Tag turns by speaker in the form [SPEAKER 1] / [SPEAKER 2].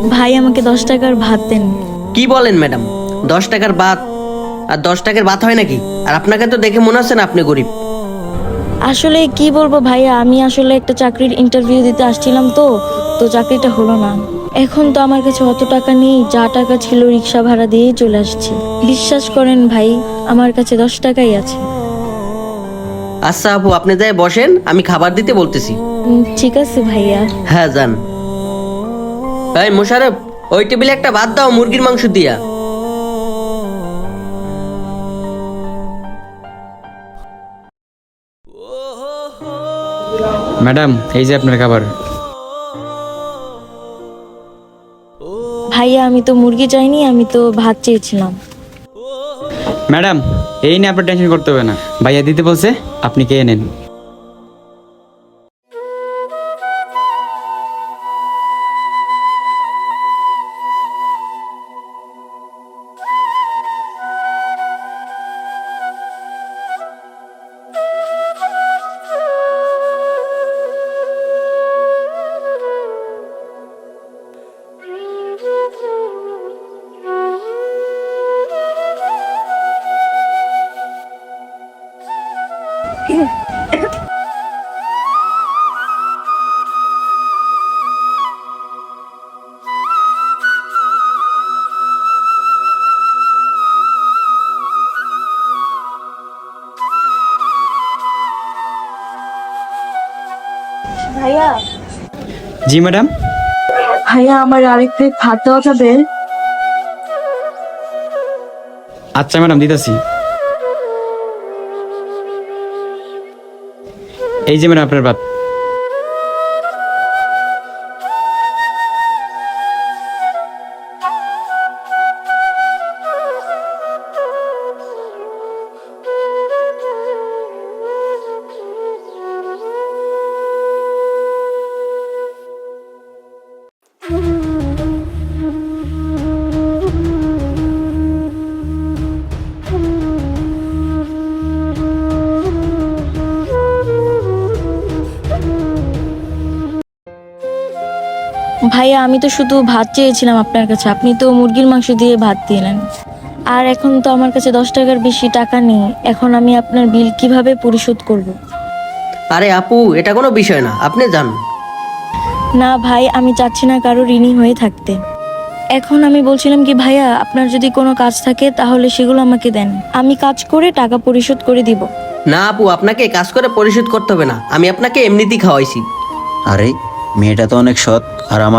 [SPEAKER 1] ভাই আমাকে 10 টাকার ভাত দেন।
[SPEAKER 2] কি বলেন ম্যাডাম? 10 টাকার ভাত? আর 10 টাকার ভাত হয় নাকি? আর আপনাকে তো দেখে মনে হচ্ছে না আপনি গরিব।
[SPEAKER 1] আসলে কি বলবো ভাইয়া, আমি আসলে একটা চাকরির ইন্টারভিউ দিতে আসছিলাম, তো তো চাকরিটা হলো না। এখন তো আমার কাছে অত টাকা নেই, যা টাকা ছিল রিক্সা ভাড়া দিয়েই চলে আসছি। বিশ্বাস করেন ভাই, আমার কাছে 10 টাকাই আছে।
[SPEAKER 2] আচ্ছা আপু, আপনি যাই বসেন, আমি খাবার দিতে বলতেছি।
[SPEAKER 1] ঠিক আছে ভাইয়া।
[SPEAKER 2] হ্যাঁ যান। এই মোশারফ, ওই টেবিলে একটা ভাত দাও মুরগির মাংস দিয়া।
[SPEAKER 3] ম্যাডাম, এই যে আপনার খাবার।
[SPEAKER 1] ভাইয়া আমি তো মুরগি চাইনি, আমি তো ভাত চেয়েছিলাম।
[SPEAKER 3] ম্যাডাম, এই নিয়ে আপনার টেনশন করতে হবে না, ভাইয়া দিতে বলছে, আপনি খেয়ে নেন।
[SPEAKER 1] ভাইয়া,
[SPEAKER 3] জি ম্যাডাম।
[SPEAKER 1] ভাইয়া আমার আরেক প্লেট ভাত দেওয়া যাবে?
[SPEAKER 3] আচ্ছা ম্যাডাম, দিতেছি। এই যে ম্যাডাম আপনার ভাত।
[SPEAKER 1] ভাইয়া আমি তো শুধু ভাত চেয়েছিলাম আপনার কাছে, আপনি তো মুরগির মাংস দিয়ে ভাত দিলেন। আর এখন তো আমার কাছে 10 টাকার বেশি টাকা নেই, এখন আমি আপনার বিল কিভাবে পরিশোধ করব?
[SPEAKER 2] আরে আপু, এটা কোনো বিষয় না, আপনি যান।
[SPEAKER 1] না ভাই, আমি চাচ্ছি না কারো ঋণী হয়ে থাকতে। এখন আমি বলছিলাম কি ভাইয়া, আপনার যদি কোনো কাজ থাকে তাহলে সেগুলো আমাকে দেন, আমি কাজ করে টাকা পরিশোধ করে দিব।
[SPEAKER 2] না আপু, আপনাকে কাজ করে পরিশোধ করতে হবে না, আমি আপনাকে এমনিতেই খাওয়াইছি।
[SPEAKER 4] আরে, মেয়েটা তো অনেক সৎ, আর আমার